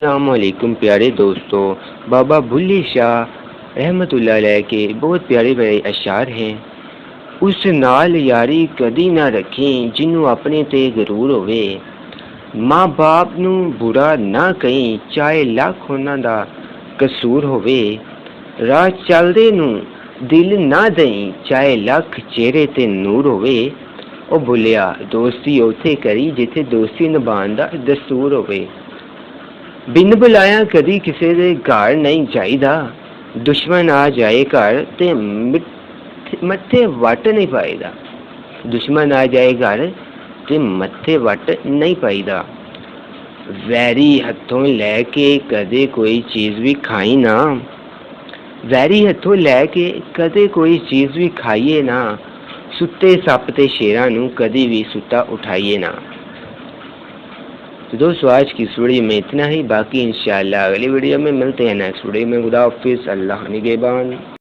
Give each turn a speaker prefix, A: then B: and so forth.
A: अस्सलामुअलैकुम प्यारे दोस्तों। बाबा बुल्ले शाह रहमतुल्लाह अलैह के बहुत प्यारे प्यारे अशार हैं। उस नाल यारी कदी ना रखें जिन्हों अपने ते गरूर होवे। माँ बाप नू बुरा ना कहीं चाहे लख उन्हां दा कसूर होवे। राह चलदे नू दिल ना दई चाहे लख चेहरे ते नूर होवे। ओ बुलिया दोस्ती उत्थे करी जिथे दोस्ती निभाण दा दस्तूर होवे। बिन बुलाया कदी किसी दे घर नहीं जाईदा। दुश्मन आ जाए घर ते मत्थे वट नहीं पाईदा। दुश्मन आ जाए घर ते मत्थे वट नहीं पाईदा। वैरी हथों लैके कदे कोई चीज़ भी खाई ना। वैरी हथों लैके कदे कोई चीज़ भी खाइए ना। सुते सप ते शेरां नू कदी भी सुता उठाइए ना। तो दोस्तों आज की इस वीडियो में इतना ही। बाकी इंशाल्लाह अगली वीडियो में मिलते हैं नेक्स्ट वीडियो में। खुदा हाफिज़, अल्लाह निगहबान।